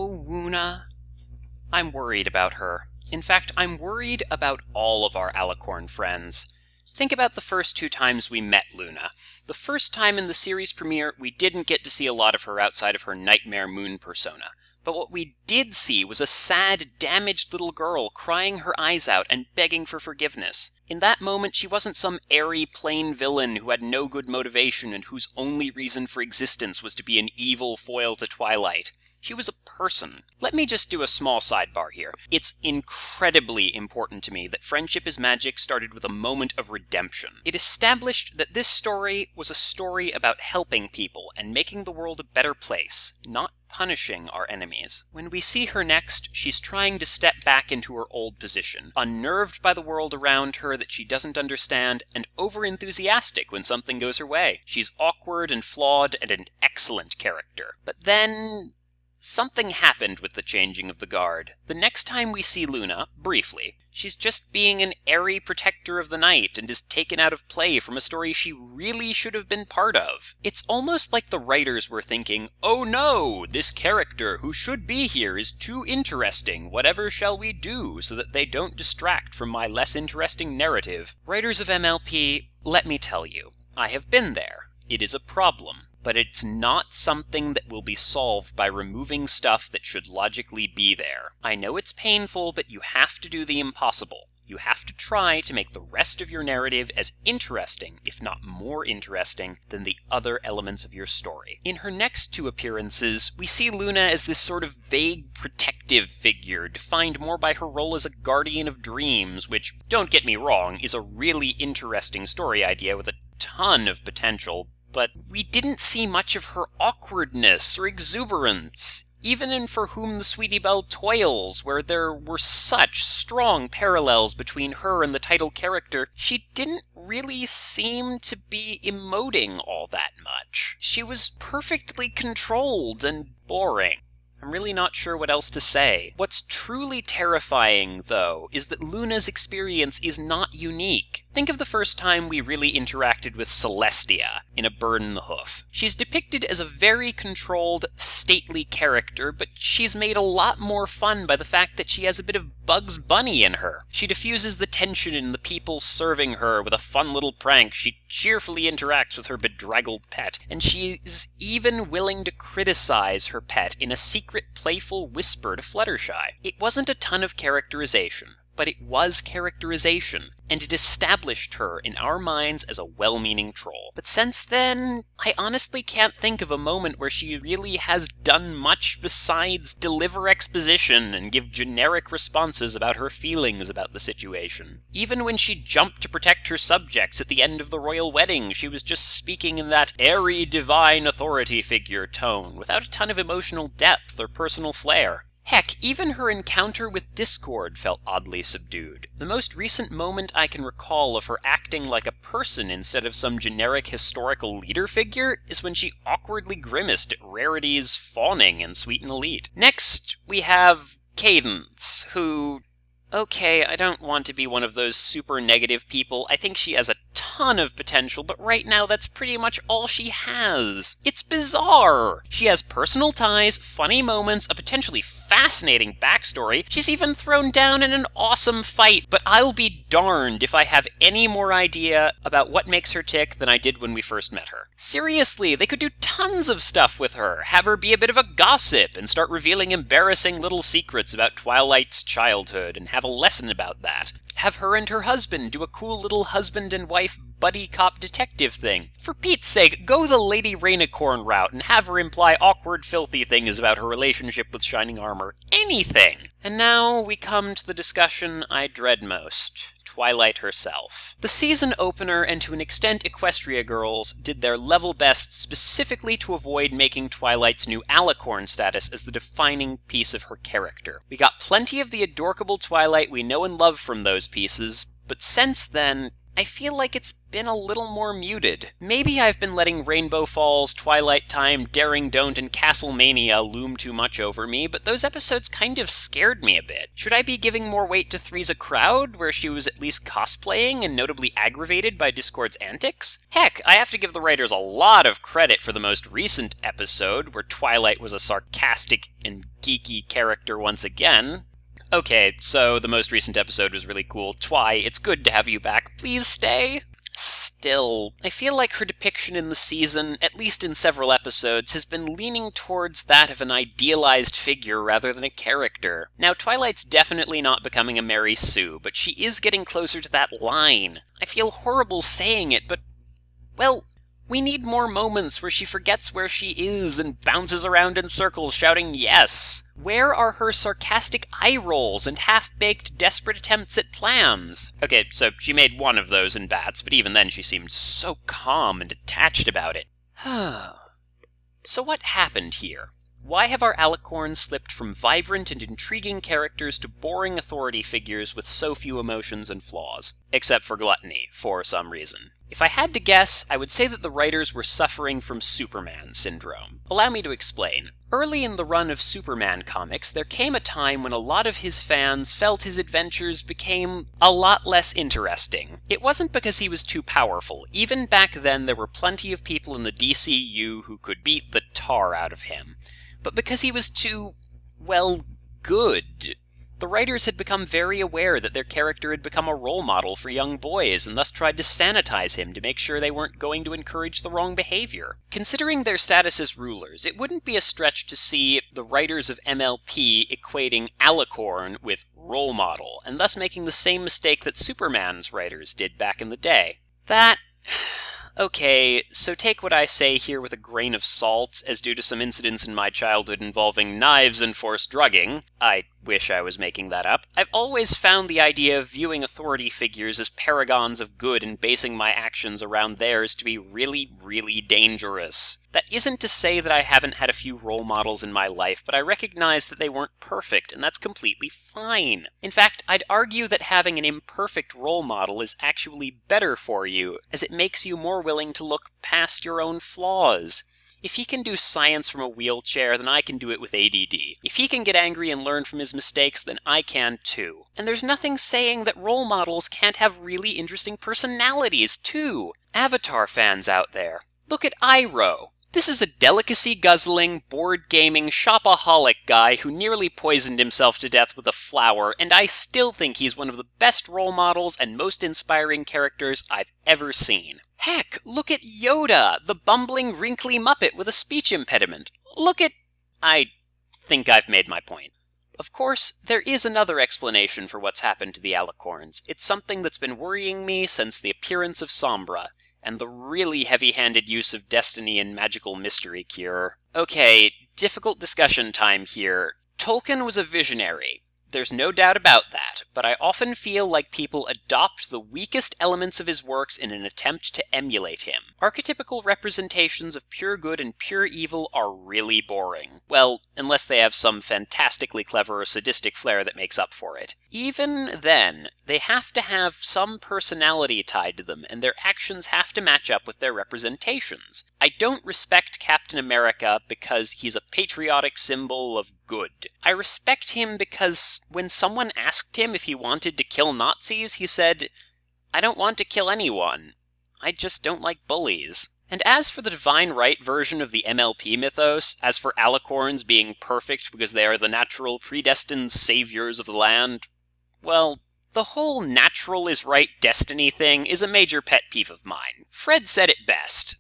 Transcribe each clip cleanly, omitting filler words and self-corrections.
Oh, Wuna. I'm worried about her. In fact, I'm worried about all of our Alicorn friends. Think about the first 2 times we met Luna. The first time in the series premiere, we didn't get to see a lot of her outside of her Nightmare Moon persona. But what we did see was a sad, damaged little girl crying her eyes out and begging for forgiveness. In that moment, she wasn't some airy, plain villain who had no good motivation and whose only reason for existence was to be an evil foil to Twilight. She was a person. Let me just do a small sidebar here. It's incredibly important to me that Friendship is Magic started with a moment of redemption. It established that this story was a story about helping people and making the world a better place, not punishing our enemies. When we see her next, she's trying to step back into her old position, unnerved by the world around her that she doesn't understand, and overenthusiastic when something goes her way. She's awkward and flawed and an excellent character. But then something happened with the changing of the guard. The next time we see Luna, briefly, she's just being an airy protector of the night and is taken out of play from a story she really should have been part of. It's almost like the writers were thinking, oh no, this character who should be here is too interesting, whatever shall we do so that they don't distract from my less interesting narrative? Writers of MLP, let me tell you, I have been there. It is a problem. But it's not something that will be solved by removing stuff that should logically be there. I know it's painful, but you have to do the impossible. You have to try to make the rest of your narrative as interesting, if not more interesting, than the other elements of your story. In her next 2 appearances, we see Luna as this sort of vague protective figure, defined more by her role as a guardian of dreams, which, don't get me wrong, is a really interesting story idea with a ton of potential, but we didn't see much of her awkwardness or exuberance, even in For Whom the Sweetie Belle Toils, where there were such strong parallels between her and the title character. She didn't really seem to be emoting all that much. She was perfectly controlled and boring. I'm really not sure what else to say. What's truly terrifying, though, is that Luna's experience is not unique. Think of the first time we really interacted with Celestia in A Bird in the Hoof. She's depicted as a very controlled, stately character, but she's made a lot more fun by the fact that she has a bit of Bugs Bunny in her. She diffuses the tension in the people serving her with a fun little prank. She cheerfully interacts with her bedraggled pet, and she's even willing to criticize her pet in a secret, playful whisper to Fluttershy. It wasn't a ton of characterization, but it was characterization, and it established her in our minds as a well-meaning troll. But since then, I honestly can't think of a moment where she really has done much besides deliver exposition and give generic responses about her feelings about the situation. Even when she jumped to protect her subjects at the end of the royal wedding, she was just speaking in that airy divine authority figure tone, without a ton of emotional depth or personal flair. Heck, even her encounter with Discord felt oddly subdued. The most recent moment I can recall of her acting like a person instead of some generic historical leader figure is when she awkwardly grimaced at Rarity's fawning in Sweet and Elite. Next, we have Cadence, who... okay, I don't want to be one of those super negative people. I think she has a ton of potential, but right now that's pretty much all she has. It's bizarre! She has personal ties, funny moments, a potentially fascinating backstory. She's even thrown down in an awesome fight, but I'll be darned if I have any more idea about what makes her tick than I did when we first met her. Seriously, they could do tons of stuff with her. Have her be a bit of a gossip and start revealing embarrassing little secrets about Twilight's childhood and have a lesson about that. Have her and her husband do a cool little husband and wife buddy cop detective thing. For Pete's sake, go the Lady Rainicorn route and have her imply awkward, filthy things about her relationship with Shining Armor. Anything! And now we come to the discussion I dread most. Twilight herself. The season opener, and to an extent Equestria Girls, did their level best specifically to avoid making Twilight's new Alicorn status as the defining piece of her character. We got plenty of the adorkable Twilight we know and love from those pieces, but since then, I feel like it's been a little more muted. Maybe I've been letting Rainbow Falls, Twilight Time, Daring Don't, and Castlemania loom too much over me, but those episodes kind of scared me a bit. Should I be giving more weight to Three's a Crowd, where she was at least cosplaying and notably aggravated by Discord's antics? Heck, I have to give the writers a lot of credit for the most recent episode, where Twilight was a sarcastic and geeky character once again. Okay, so the most recent episode was really cool. Twi, it's good to have you back. Please stay. Still, I feel like her depiction in the season, at least in several episodes, has been leaning towards that of an idealized figure rather than a character. Now, Twilight's definitely not becoming a Mary Sue, but she is getting closer to that line. I feel horrible saying it, but, well, we need more moments where she forgets where she is and bounces around in circles shouting yes. Where are her sarcastic eye rolls and half-baked desperate attempts at plans? Okay, so she made one of those in Bats, but even then she seemed so calm and detached about it. So what happened here? Why have our Alicorns slipped from vibrant and intriguing characters to boring authority figures with so few emotions and flaws? Except for Gluttony, for some reason. If I had to guess, I would say that the writers were suffering from Superman syndrome. Allow me to explain. Early in the run of Superman comics, there came a time when a lot of his fans felt his adventures became a lot less interesting. It wasn't because he was too powerful. Even back then, there were plenty of people in the DCU who could beat the tar out of him. But because he was too, well, good. The writers had become very aware that their character had become a role model for young boys, and thus tried to sanitize him to make sure they weren't going to encourage the wrong behavior. Considering their status as rulers, it wouldn't be a stretch to see the writers of MLP equating Alicorn with role model, and thus making the same mistake that Superman's writers did back in the day. Okay, so take what I say here with a grain of salt, as due to some incidents in my childhood involving knives and forced drugging. I wish I was making that up. I've always found the idea of viewing authority figures as paragons of good and basing my actions around theirs to be really, really dangerous. That isn't to say that I haven't had a few role models in my life, but I recognize that they weren't perfect, and that's completely fine. In fact, I'd argue that having an imperfect role model is actually better for you, as it makes you more willing to look past your own flaws. If he can do science from a wheelchair, then I can do it with ADD. If he can get angry and learn from his mistakes, then I can too. And there's nothing saying that role models can't have really interesting personalities too. Avatar fans out there, look at Iroh. This is a delicacy-guzzling, board-gaming, shopaholic guy who nearly poisoned himself to death with a flower, and I still think he's one of the best role models and most inspiring characters I've ever seen. Heck, look at Yoda, the bumbling, wrinkly Muppet with a speech impediment. I think I've made my point. Of course, there is another explanation for what's happened to the Alicorns. It's something that's been worrying me since the appearance of Sombra, and the really heavy-handed use of Destiny and Magical Mystery Cure. Okay, difficult discussion time here. Tolkien was a visionary. There's no doubt about that, but I often feel like people adopt the weakest elements of his works in an attempt to emulate him. Archetypical representations of pure good and pure evil are really boring. Well, unless they have some fantastically clever or sadistic flair that makes up for it. Even then, they have to have some personality tied to them, and their actions have to match up with their representations. I don't respect Captain America because he's a patriotic symbol of good. I respect him because when someone asked him if he wanted to kill Nazis, he said, "I don't want to kill anyone. I just don't like bullies." And as for the divine right version of the MLP mythos, as for Alicorns being perfect because they are the natural predestined saviors of the land, well, the whole natural is right destiny thing is a major pet peeve of mine. Fred said it best.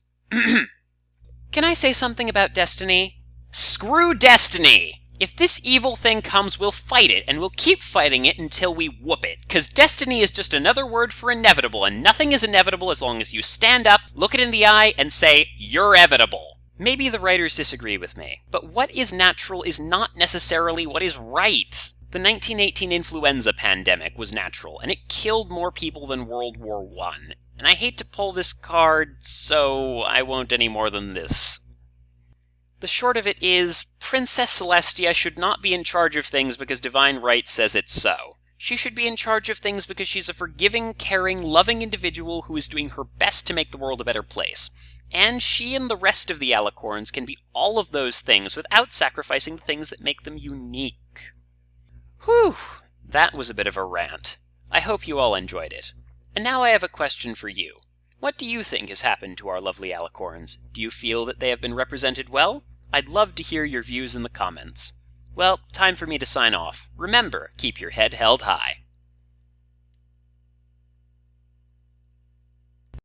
Can I say something about Destiny? Screw Destiny! If this evil thing comes, we'll fight it, and we'll keep fighting it until we whoop it, because Destiny is just another word for inevitable, and nothing is inevitable as long as you stand up, look it in the eye, and say, "You're evitable." Maybe the writers disagree with me, but what is natural is not necessarily what is right. The 1918 influenza pandemic was natural, and it killed more people than World War I. And I hate to pull this card, so I won't any more than this. The short of it is, Princess Celestia should not be in charge of things because divine right says it's so. She should be in charge of things because she's a forgiving, caring, loving individual who is doing her best to make the world a better place. And she and the rest of the Alicorns can be all of those things without sacrificing the things that make them unique. Whew! That was a bit of a rant. I hope you all enjoyed it. And now I have a question for you. What do you think has happened to our lovely Alicorns? Do you feel that they have been represented well? I'd love to hear your views in the comments. Well, time for me to sign off. Remember, keep your head held high.